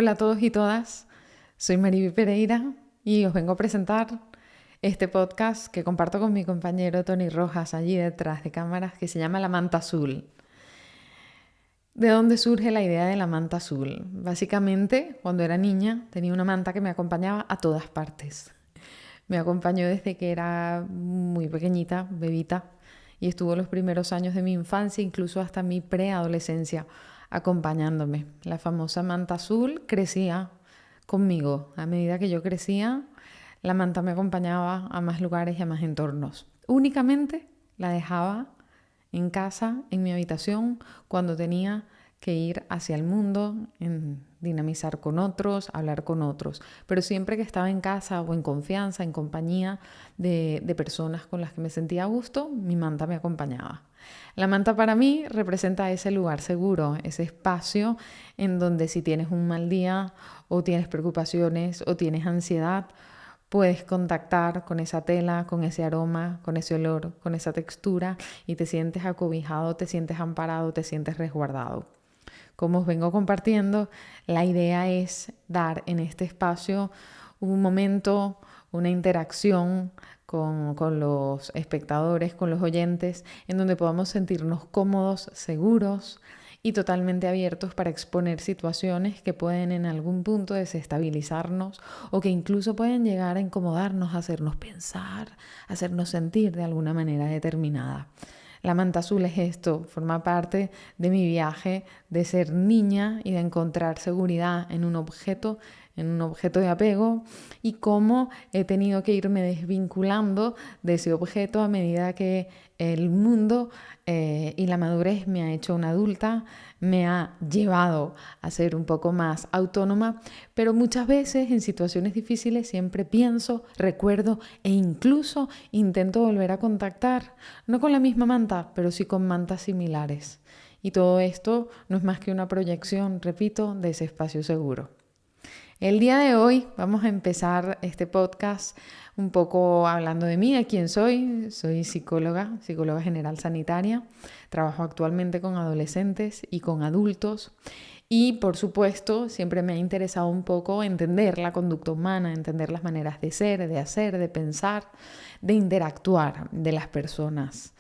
Hola a todos y todas, soy Mariby Pereira y os vengo a presentar este podcast que comparto con mi compañero Tony Rojas allí detrás de cámaras, que se llama La Manta Azul. ¿De dónde surge la idea de la manta azul? Básicamente, cuando era niña tenía una manta que me acompañaba a todas partes. Me acompañó desde que era muy pequeñita, bebita, y estuvo los primeros años de mi infancia, incluso hasta mi preadolescencia, acompañándome. La famosa manta azul crecía conmigo. A medida que yo crecía, la manta me acompañaba a más lugares y a más entornos. Únicamente la dejaba en casa, en mi habitación, cuando tenía que ir hacia el mundo, en dinamizar con otros, hablar con otros. Pero siempre que estaba en casa o en confianza, en compañía de personas con las que me sentía a gusto, mi manta me acompañaba. La manta para mí representa ese lugar seguro, ese espacio en donde si tienes un mal día o tienes preocupaciones o tienes ansiedad, puedes contactar con esa tela, con ese aroma, con ese olor, con esa textura y te sientes acobijado, te sientes amparado, te sientes resguardado. Como os vengo compartiendo, la idea es dar en este espacio un momento, una interacción con los espectadores, con los oyentes, en donde podamos sentirnos cómodos, seguros y totalmente abiertos para exponer situaciones que pueden en algún punto desestabilizarnos o que incluso pueden llegar a incomodarnos, a hacernos pensar, a hacernos sentir de alguna manera determinada. La manta azul es esto, forma parte de mi viaje de ser niña y de encontrar seguridad en un objeto de apego, y cómo he tenido que irme desvinculando de ese objeto a medida que el mundo y la madurez me ha hecho una adulta, me ha llevado a ser un poco más autónoma, pero muchas veces en situaciones difíciles siempre pienso, recuerdo e incluso intento volver a contactar, no con la misma manta, pero sí con mantas similares. Y todo esto no es más que una proyección, repito, de ese espacio seguro. El día de hoy vamos a empezar este podcast un poco hablando de mí, de quién soy. Soy psicóloga general sanitaria. Trabajo actualmente con adolescentes y con adultos. Y por supuesto, siempre me ha interesado un poco entender la conducta humana, entender las maneras de ser, de hacer, de pensar, de interactuar de las personas.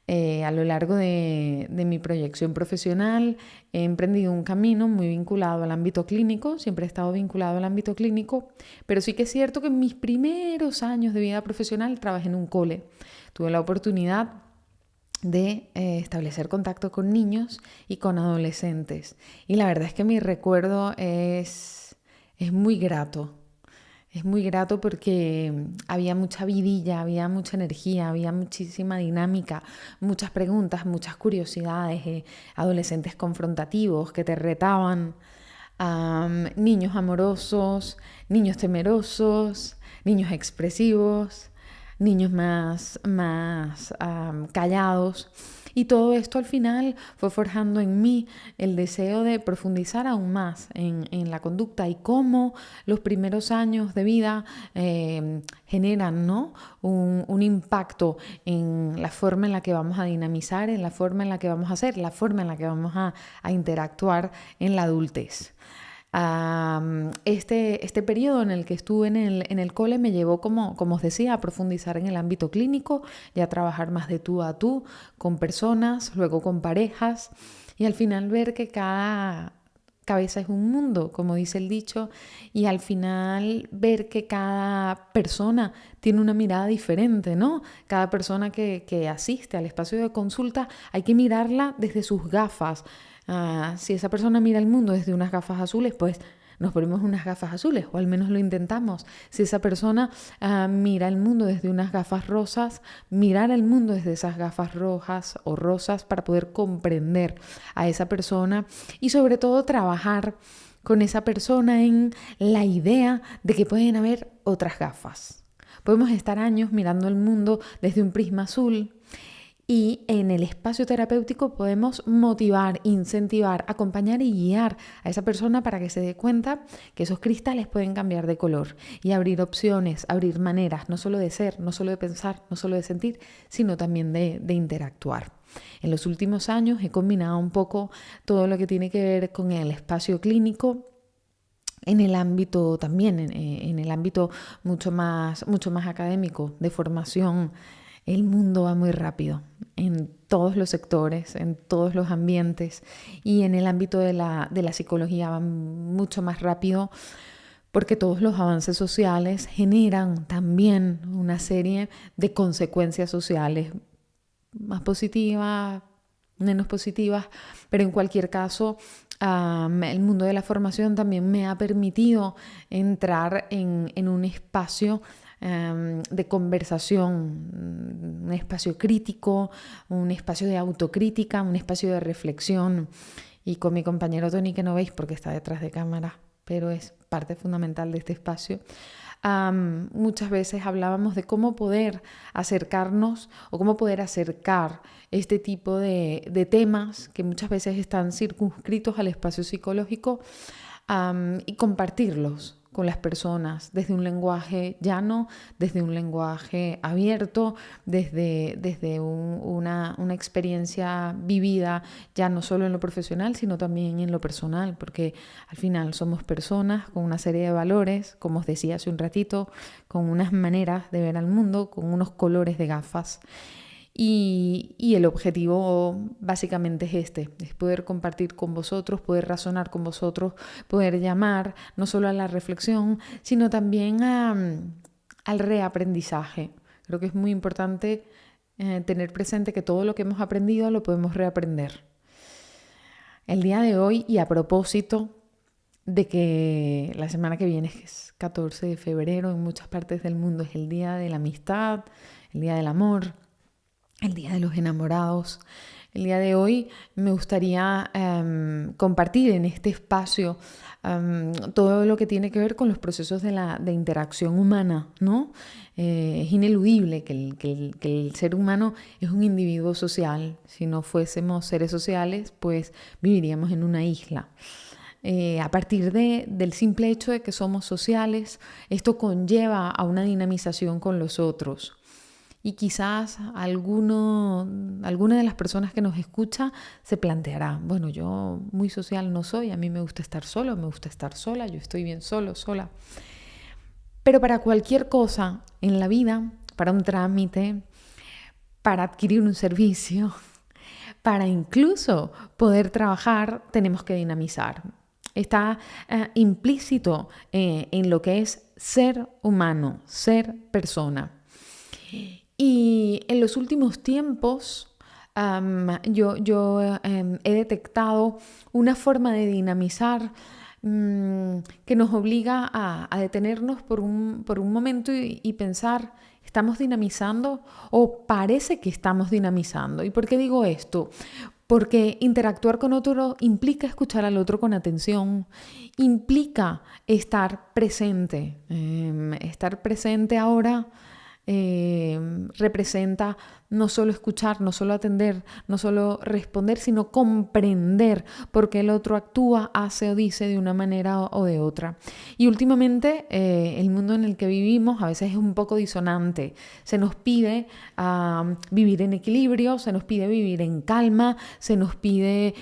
A lo largo de mi proyección profesional he emprendido un camino muy vinculado al ámbito clínico, siempre he estado vinculado al ámbito clínico, pero sí que es cierto que en mis primeros años de vida profesional trabajé en un cole. Tuve la oportunidad de establecer contacto con niños y con adolescentes. Y la verdad es que mi recuerdo es muy grato. Es muy grato porque había mucha vidilla, había mucha energía, había muchísima dinámica, muchas preguntas, muchas curiosidades, adolescentes confrontativos que te retaban, niños amorosos, niños temerosos, niños expresivos, niños más callados. Y todo esto al final fue forjando en mí el deseo de profundizar aún más en la conducta y cómo los primeros años de vida generan, ¿no?, un impacto en la forma en la que vamos a dinamizar, en la forma en la que vamos a ser, la forma en la que vamos a interactuar en la adultez. Este periodo en el que estuve en el cole me llevó, como os decía, a profundizar en el ámbito clínico y a trabajar más de tú a tú con personas, luego con parejas, y al final ver que cada cabeza es un mundo, como dice el dicho, y al final ver que cada persona tiene una mirada diferente, ¿no? Cada persona que asiste al espacio de consulta hay que mirarla desde sus gafas. Si esa persona mira el mundo desde unas gafas azules, pues nos ponemos unas gafas azules, o al menos lo intentamos. Si esa persona mira el mundo desde unas gafas rosas, mirar el mundo desde esas gafas rojas o rosas para poder comprender a esa persona y sobre todo trabajar con esa persona en la idea de que pueden haber otras gafas. Podemos estar años mirando el mundo desde un prisma azul, y en el espacio terapéutico podemos motivar, incentivar, acompañar y guiar a esa persona para que se dé cuenta que esos cristales pueden cambiar de color y abrir opciones, abrir maneras, no solo de ser, no solo de pensar, no solo de sentir, sino también de interactuar. En los últimos años he combinado un poco todo lo que tiene que ver con el espacio clínico en el ámbito también, en el ámbito mucho más académico, de formación, el mundo va muy rápido en todos los sectores, en todos los ambientes, y en el ámbito de la psicología va mucho más rápido porque todos los avances sociales generan también una serie de consecuencias sociales más positivas, menos positivas, pero en cualquier caso el mundo de la formación también me ha permitido entrar en un espacio de conversación, un espacio crítico, un espacio de autocrítica, un espacio de reflexión. Y con mi compañero Tony, que no veis porque está detrás de cámara, pero es parte fundamental de este espacio, muchas veces hablábamos de cómo poder acercarnos o cómo poder acercar este tipo de temas que muchas veces están circunscritos al espacio psicológico y compartirlos con las personas desde un lenguaje llano, desde un lenguaje abierto, desde una experiencia vivida ya no solo en lo profesional, sino también en lo personal, porque al final somos personas con una serie de valores, como os decía hace un ratito, con unas maneras de ver al mundo, con unos colores de gafas. Y el objetivo básicamente es es poder compartir con vosotros, poder razonar con vosotros, poder llamar no solo a la reflexión, sino también al reaprendizaje. Creo que es muy importante tener presente que todo lo que hemos aprendido lo podemos reaprender. El día de hoy, y a propósito de que la semana que viene, que es 14 de febrero, en muchas partes del mundo es el Día de la Amistad, el Día del Amor, el Día de los Enamorados. El día de hoy me gustaría compartir en este espacio todo lo que tiene que ver con los procesos de interacción humana, ¿no? Es ineludible que el ser humano es un individuo social. Si no fuésemos seres sociales, pues viviríamos en una isla. A partir del simple hecho de que somos sociales, esto conlleva a una dinamización con los otros. Y quizás alguna de las personas que nos escucha se planteará, bueno, yo muy social no soy, a mí me gusta estar solo, me gusta estar sola, yo estoy bien solo, sola. Pero para cualquier cosa en la vida, para un trámite, para adquirir un servicio, para incluso poder trabajar, tenemos que dinamizar. Está implícito en lo que es ser humano, ser persona. Y en los últimos tiempos yo he detectado una forma de dinamizar que nos obliga a detenernos por un momento y pensar, ¿estamos dinamizando o parece que estamos dinamizando? ¿Y por qué digo esto? Porque interactuar con otro implica escuchar al otro con atención, implica estar presente. Estar presente ahora representa no solo escuchar, no solo atender, no solo responder, sino comprender por qué el otro actúa, hace o dice de una manera o de otra. Y últimamente el mundo en el que vivimos a veces es un poco disonante. Se nos pide vivir en equilibrio, se nos pide vivir en calma, se nos pide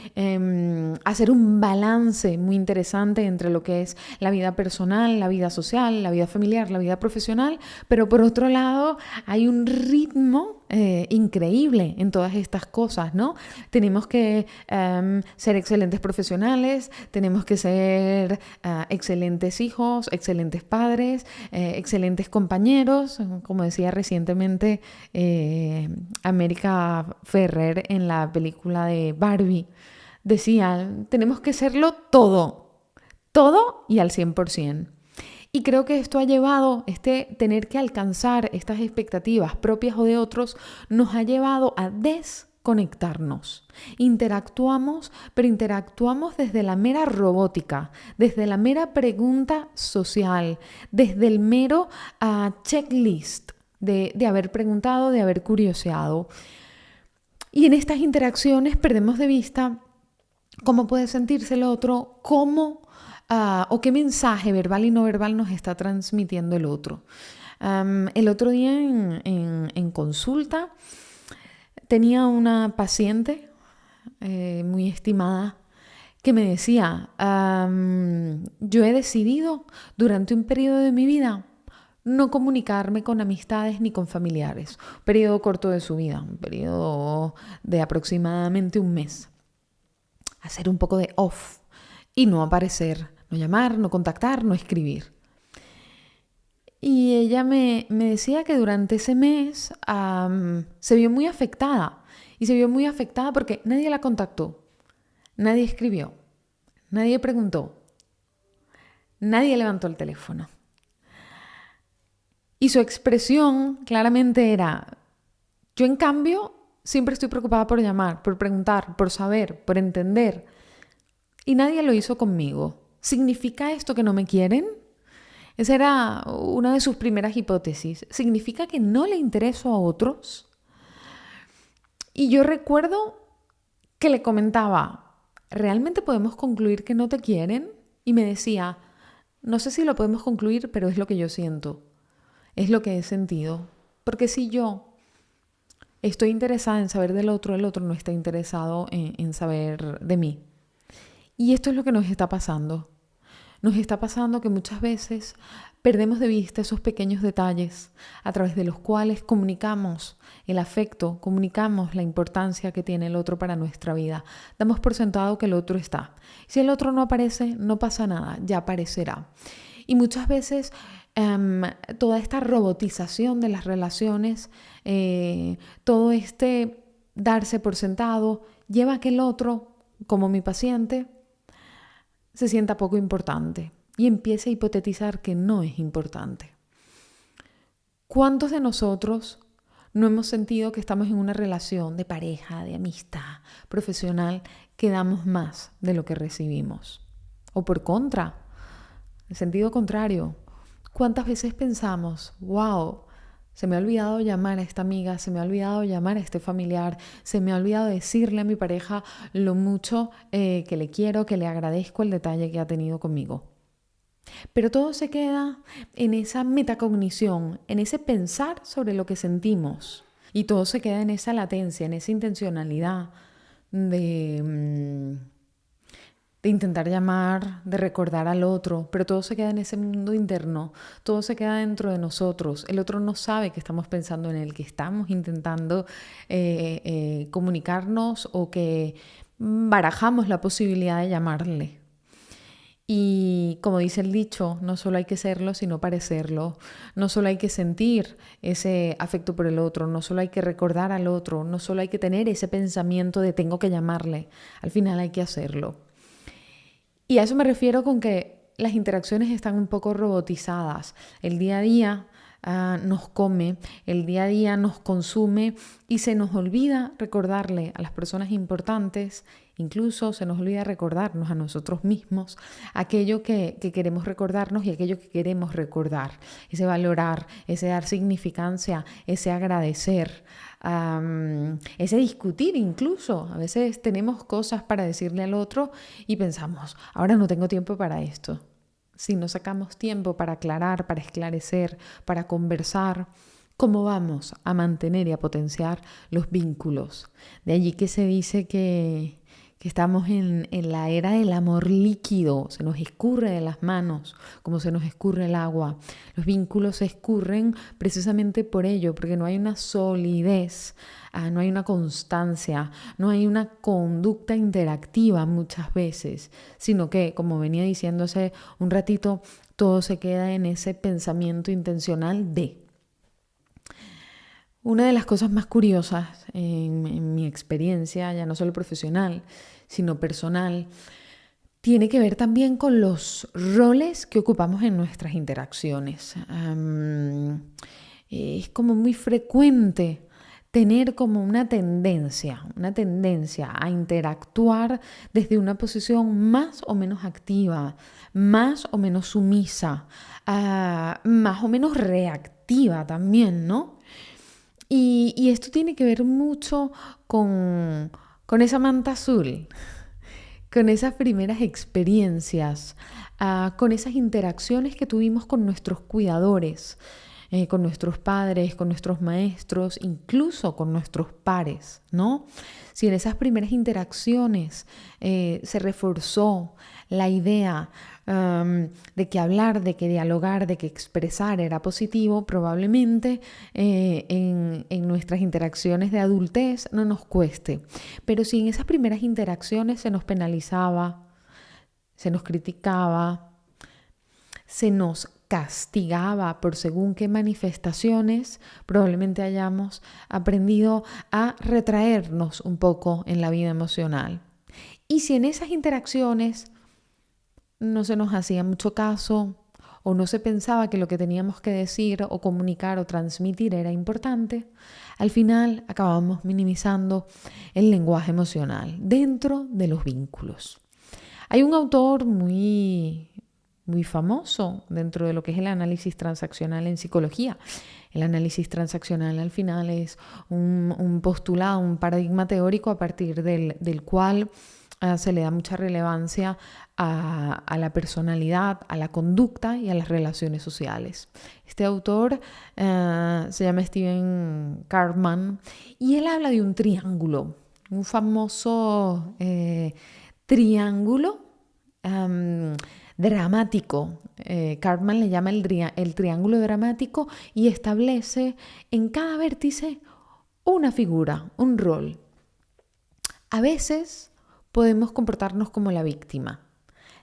hacer un balance muy interesante entre lo que es la vida personal, la vida social, la vida familiar, la vida profesional, pero por otro lado hay un ritmo increíble en todas estas cosas, ¿no? Tenemos que ser excelentes profesionales, tenemos que ser excelentes hijos, excelentes padres, excelentes compañeros, como decía recientemente América Ferrer en la película de Barbie. Decía, tenemos que serlo todo y al 100%. Y creo que esto ha llevado, tener que alcanzar estas expectativas propias o de otros, nos ha llevado a desconectarnos. Interactuamos, pero interactuamos desde la mera robótica, desde la mera pregunta social, desde el mero checklist de haber preguntado, de haber curioseado. Y en estas interacciones perdemos de vista cómo puede sentirse el otro, o qué mensaje verbal y no verbal nos está transmitiendo el otro. El otro día en consulta tenía una paciente muy estimada que me decía, yo he decidido durante un periodo de mi vida no comunicarme con amistades ni con familiares. Un periodo corto de su vida, un periodo de aproximadamente un mes. Hacer un poco de off y no aparecer, no llamar, no contactar, no escribir. Y ella me decía que durante ese mes se vio muy afectada. Y se vio muy afectada porque nadie la contactó, nadie escribió, nadie preguntó, nadie levantó el teléfono. Y su expresión claramente era, yo en cambio siempre estoy preocupada por llamar, por preguntar, por saber, por entender. Y nadie lo hizo conmigo. ¿Significa esto que no me quieren? Esa era una de sus primeras hipótesis. ¿Significa que no le intereso a otros? Y yo recuerdo que le comentaba, ¿realmente podemos concluir que no te quieren? Y me decía, no sé si lo podemos concluir, pero es lo que yo siento. Es lo que he sentido. Porque si yo estoy interesada en saber del otro, el otro no está interesado en saber de mí. Y esto es lo que nos está pasando. Nos está pasando que muchas veces perdemos de vista esos pequeños detalles a través de los cuales comunicamos el afecto, comunicamos la importancia que tiene el otro para nuestra vida. Damos por sentado que el otro está. Si el otro no aparece, no pasa nada, ya aparecerá. Y muchas veces toda esta robotización de las relaciones, todo este darse por sentado, lleva a que el otro, como mi paciente, se sienta poco importante y empiece a hipotetizar que no es importante. ¿Cuántos de nosotros no hemos sentido que estamos en una relación de pareja, de amistad, profesional, que damos más de lo que recibimos? O por contra, en sentido contrario, ¿cuántas veces pensamos, wow, se me ha olvidado llamar a esta amiga, se me ha olvidado llamar a este familiar, se me ha olvidado decirle a mi pareja lo mucho que le quiero, que le agradezco el detalle que ha tenido conmigo? Pero todo se queda en esa metacognición, en ese pensar sobre lo que sentimos. Y todo se queda en esa latencia, en esa intencionalidad de intentar llamar, de recordar al otro, pero todo se queda en ese mundo interno, todo se queda dentro de nosotros. El otro no sabe que estamos pensando en él, que estamos intentando comunicarnos o que barajamos la posibilidad de llamarle. Y como dice el dicho, no solo hay que serlo, sino parecerlo. No solo hay que sentir ese afecto por el otro, no solo hay que recordar al otro, no solo hay que tener ese pensamiento de tengo que llamarle. Al final hay que hacerlo. Y a eso me refiero con que las interacciones están un poco robotizadas. El día a día nos come, el día a día nos consume y se nos olvida recordarle a las personas importantes, incluso se nos olvida recordarnos a nosotros mismos aquello que queremos recordarnos y aquello que queremos recordar. Ese valorar, ese dar significancia, ese agradecer, ese discutir incluso. A veces tenemos cosas para decirle al otro y pensamos, ahora no tengo tiempo para esto. Si no sacamos tiempo para aclarar, para esclarecer, para conversar, ¿cómo vamos a mantener y a potenciar los vínculos? De allí que se dice que estamos en la era del amor líquido, se nos escurre de las manos como se nos escurre el agua. Los vínculos se escurren precisamente por ello, porque no hay una solidez, no hay una constancia, no hay una conducta interactiva muchas veces, sino que, como venía diciendo hace un ratito, todo se queda en ese pensamiento intencional de. Una de las cosas más curiosas en mi experiencia, ya no solo profesional, sino personal, tiene que ver también con los roles que ocupamos en nuestras interacciones. Es como muy frecuente tener como una tendencia a interactuar desde una posición más o menos activa, más o menos sumisa, más o menos reactiva también, ¿no? Y esto tiene que ver mucho con esa manta azul, con esas primeras experiencias, con esas interacciones que tuvimos con nuestros cuidadores. con nuestros padres, con nuestros maestros, incluso con nuestros pares, ¿no? Si en esas primeras interacciones se reforzó la idea de que hablar, de que dialogar, de que expresar era positivo, probablemente en nuestras interacciones de adultez no nos cueste. Pero si en esas primeras interacciones se nos penalizaba, se nos criticaba, se nos castigaba por según qué manifestaciones, probablemente hayamos aprendido a retraernos un poco en la vida emocional. Y si en esas interacciones no se nos hacía mucho caso o no se pensaba que lo que teníamos que decir o comunicar o transmitir era importante, al final acabamos minimizando el lenguaje emocional dentro de los vínculos. Hay un autor muy famoso dentro de lo que es el análisis transaccional en psicología. El análisis transaccional al final es un postulado, un paradigma teórico a partir del cual se le da mucha relevancia a la personalidad, a la conducta y a las relaciones sociales. Este autor se llama Stephen Karpman y él habla de un triángulo, un famoso triángulo dramático. Karpman le llama el triángulo dramático y establece en cada vértice una figura, un rol. A veces podemos comportarnos como la víctima.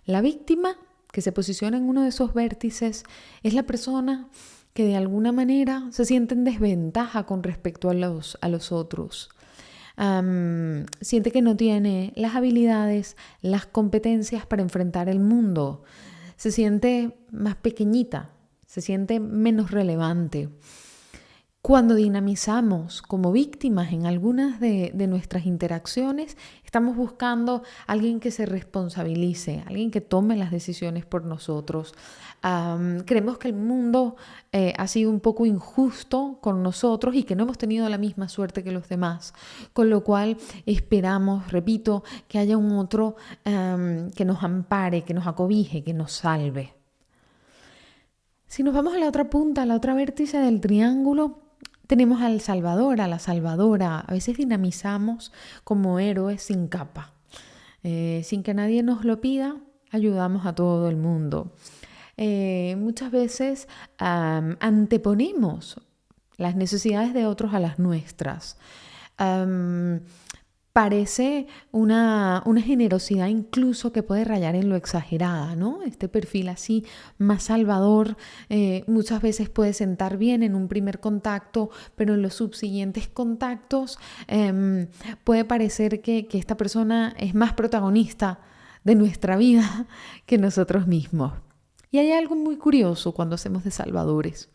La víctima que se posiciona en uno de esos vértices es la persona que de alguna manera se siente en desventaja con respecto a los otros. Siente que no tiene las habilidades, las competencias para enfrentar el mundo. Se siente más pequeñita, se siente menos relevante. Cuando dinamizamos como víctimas en algunas de nuestras interacciones, estamos buscando a alguien que se responsabilice, alguien que tome las decisiones por nosotros. Creemos que el mundo ha sido un poco injusto con nosotros y que no hemos tenido la misma suerte que los demás, con lo cual esperamos, repito, que haya un otro que nos ampare, que nos acobije, que nos salve. Si nos vamos a la otra punta, a la otra vértice del triángulo, tenemos al Salvador, a la Salvadora. A veces dinamizamos como héroes sin capa. Sin que nadie nos lo pida, ayudamos a todo el mundo. Muchas veces anteponemos las necesidades de otros a las nuestras. Parece una generosidad incluso que puede rayar en lo exagerada, ¿no? Este perfil así más salvador muchas veces puede sentar bien en un primer contacto, pero en los subsiguientes contactos puede parecer que esta persona es más protagonista de nuestra vida que nosotros mismos. Y hay algo muy curioso cuando hacemos de salvadores,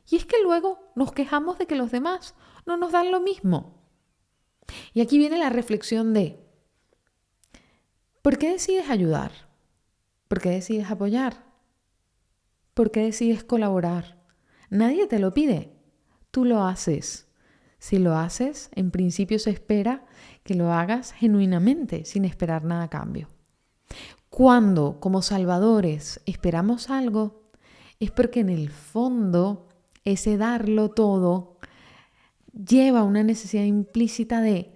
y es que luego nos quejamos de que los demás no nos dan lo mismo. Y aquí viene la reflexión de ¿por qué decides ayudar? ¿Por qué decides apoyar? ¿Por qué decides colaborar? Nadie te lo pide, tú lo haces. Si lo haces, en principio se espera que lo hagas genuinamente, sin esperar nada a cambio. Cuando, como salvadores, esperamos algo, es porque en el fondo ese darlo todo lleva una necesidad implícita de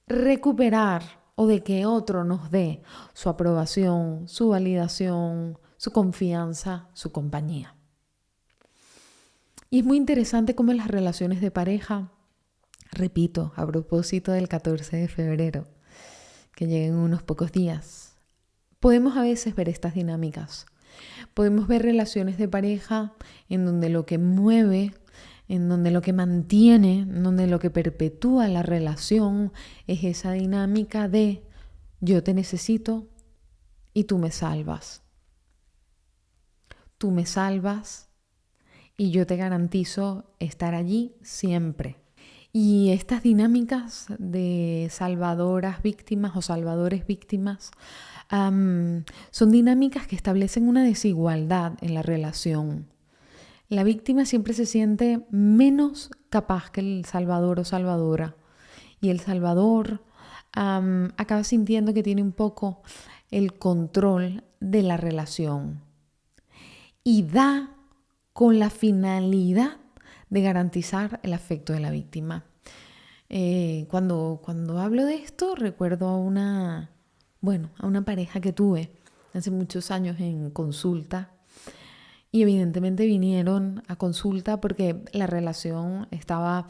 recuperar o de que otro nos dé su aprobación, su validación, su confianza, su compañía. Y es muy interesante cómo en las relaciones de pareja, repito, a propósito del 14 de febrero, que llega en unos pocos días, podemos a veces ver estas dinámicas. Podemos ver relaciones de pareja en donde lo que mueve, en donde lo que mantiene, en donde lo que perpetúa la relación es esa dinámica de yo te necesito y tú me salvas. Tú me salvas y yo te garantizo estar allí siempre. Y estas dinámicas de salvadoras víctimas o salvadores víctimas son dinámicas que establecen una desigualdad en la relación. La víctima siempre se siente menos capaz que el salvador o salvadora. Y el salvador acaba sintiendo que tiene un poco el control de la relación. Y da con la finalidad de garantizar el afecto de la víctima. Cuando hablo de esto, recuerdo a una pareja que tuve hace muchos años en consulta. Y evidentemente vinieron a consulta porque la relación estaba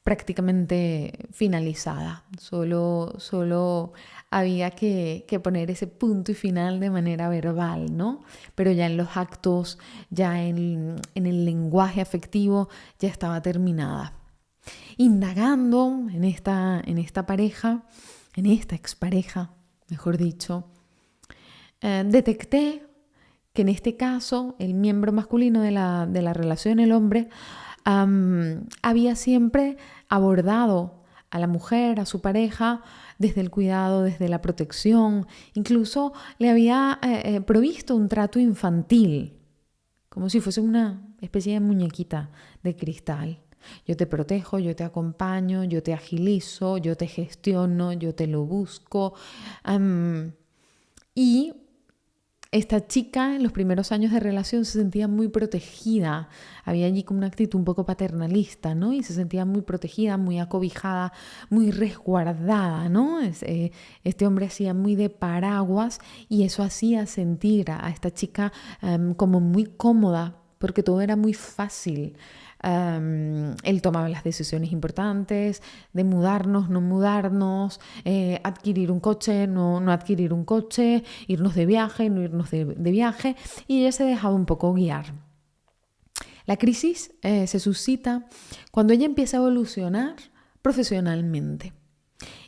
prácticamente finalizada. Solo había que poner ese punto y final de manera verbal, ¿no? Pero ya en los actos, ya en el lenguaje afectivo, ya estaba terminada. Indagando en esta pareja, en esta expareja, mejor dicho, detecté que en este caso el miembro masculino de la relación, el hombre, había siempre abordado a la mujer, a su pareja, desde el cuidado, desde la protección, incluso le había provisto un trato infantil, como si fuese una especie de muñequita de cristal. Yo te protejo, yo te acompaño, yo te agilizo, yo te gestiono, yo te lo busco. Y esta chica en los primeros años de relación se sentía muy protegida. Había allí como una actitud un poco paternalista, ¿no? Y se sentía muy protegida, muy acobijada, muy resguardada, ¿no? Este hombre hacía muy de paraguas y eso hacía sentir a esta chica como muy cómoda porque todo era muy fácil. Él tomaba las decisiones importantes de mudarnos, no mudarnos, adquirir un coche, no adquirir un coche, irnos de viaje, no irnos de viaje, y ella se dejaba un poco guiar. La crisis se suscita cuando ella empieza a evolucionar profesionalmente.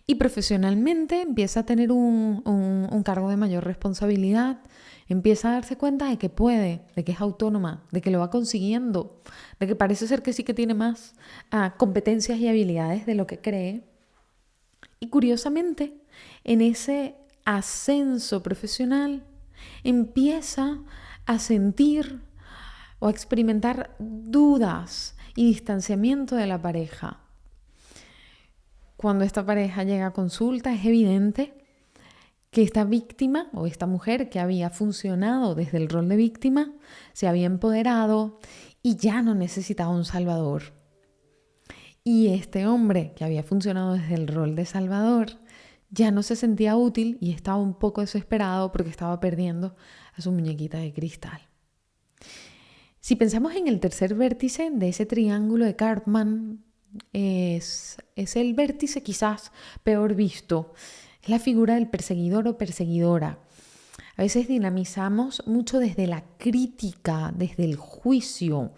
Y profesionalmente empieza a tener un cargo de mayor responsabilidad, empieza a darse cuenta de que puede, de que es autónoma, de que lo va consiguiendo, de que parece ser que sí que tiene más competencias y habilidades de lo que cree. Y curiosamente, en ese ascenso profesional, empieza a sentir o a experimentar dudas y distanciamiento de la pareja. Cuando esta pareja llega a consulta, es evidente que esta víctima o esta mujer que había funcionado desde el rol de víctima se había empoderado y ya no necesitaba un salvador. Y este hombre que había funcionado desde el rol de salvador ya no se sentía útil y estaba un poco desesperado porque estaba perdiendo a su muñequita de cristal. Si pensamos en el tercer vértice de ese triángulo de Karpman, es el vértice quizás peor visto. Es la figura del perseguidor o perseguidora. A veces dinamizamos mucho desde la crítica, desde el juicio,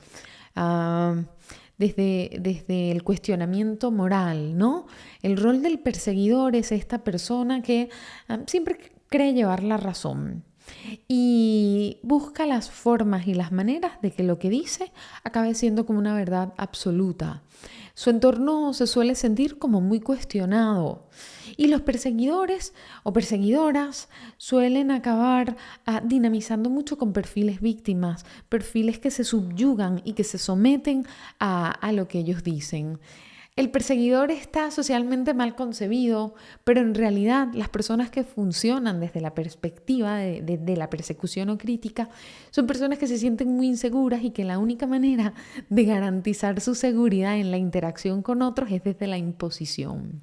desde el cuestionamiento moral, ¿no? El rol del perseguidor es esta persona que siempre cree llevar la razón y busca las formas y las maneras de que lo que dice acabe siendo como una verdad absoluta. Su entorno se suele sentir como muy cuestionado y los perseguidores o perseguidoras suelen acabar dinamizando mucho con perfiles víctimas, perfiles que se subyugan y que se someten a lo que ellos dicen. El perseguidor está socialmente mal concebido, pero en realidad las personas que funcionan desde la perspectiva de la persecución o crítica son personas que se sienten muy inseguras y que la única manera de garantizar su seguridad en la interacción con otros es desde la imposición.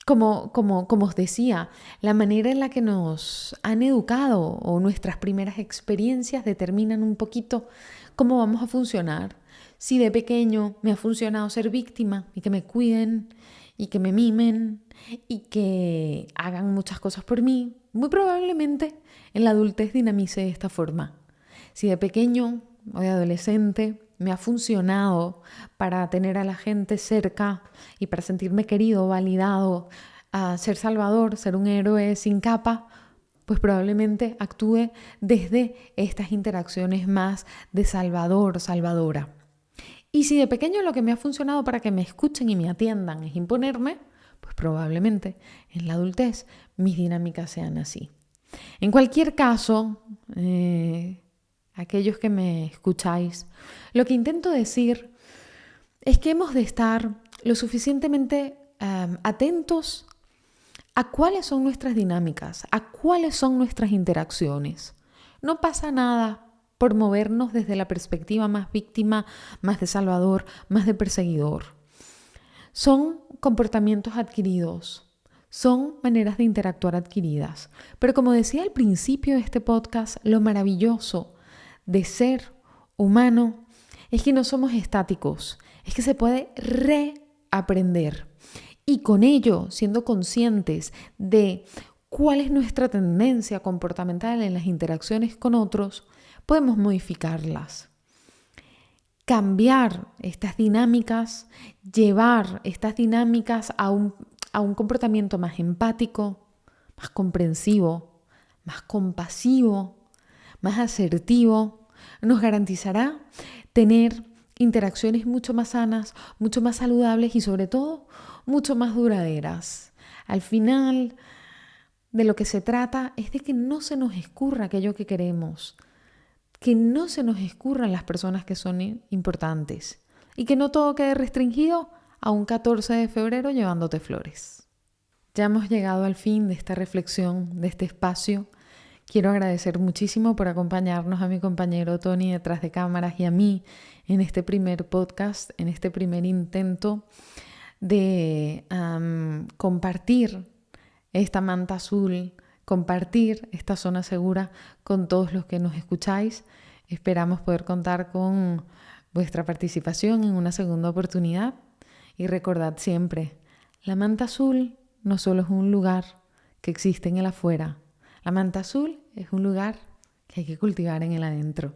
Como os decía, la manera en la que nos han educado o nuestras primeras experiencias determinan un poquito cómo vamos a funcionar. Si de pequeño me ha funcionado ser víctima y que me cuiden y que me mimen y que hagan muchas cosas por mí, muy probablemente en la adultez dinamice de esta forma. Si de pequeño o de adolescente me ha funcionado para tener a la gente cerca y para sentirme querido, validado, ser salvador, ser un héroe sin capa, pues probablemente actúe desde estas interacciones más de salvador, salvadora. Y si de pequeño lo que me ha funcionado para que me escuchen y me atiendan es imponerme, pues probablemente en la adultez mis dinámicas sean así. En cualquier caso, aquellos que me escucháis, lo que intento decir es que hemos de estar lo suficientemente atentos a cuáles son nuestras dinámicas, a cuáles son nuestras interacciones. No pasa nada por movernos desde la perspectiva más víctima, más de salvador, más de perseguidor. Son comportamientos adquiridos, son maneras de interactuar adquiridas. Pero como decía al principio de este podcast, lo maravilloso de ser humano es que no somos estáticos, es que se puede reaprender. Y con ello, siendo conscientes de cuál es nuestra tendencia comportamental en las interacciones con otros, podemos modificarlas. Cambiar estas dinámicas, llevar estas dinámicas a un comportamiento más empático, más comprensivo, más compasivo, más asertivo, nos garantizará tener interacciones mucho más sanas, mucho más saludables y sobre todo mucho más duraderas. Al final, de lo que se trata es de que no se nos escurra aquello que queremos, que no se nos escurran las personas que son importantes y que no todo quede restringido a un 14 de febrero llevándote flores. Ya hemos llegado al fin de esta reflexión, de este espacio. Quiero agradecer muchísimo por acompañarnos a mi compañero Tony detrás de cámaras y a mí en este primer podcast, en este primer intento de compartir esta manta azul, compartir esta zona segura con todos los que nos escucháis. Esperamos poder contar con vuestra participación en una segunda oportunidad. Y recordad siempre, la manta azul no solo es un lugar que existe en el afuera. La manta azul es un lugar que hay que cultivar en el adentro.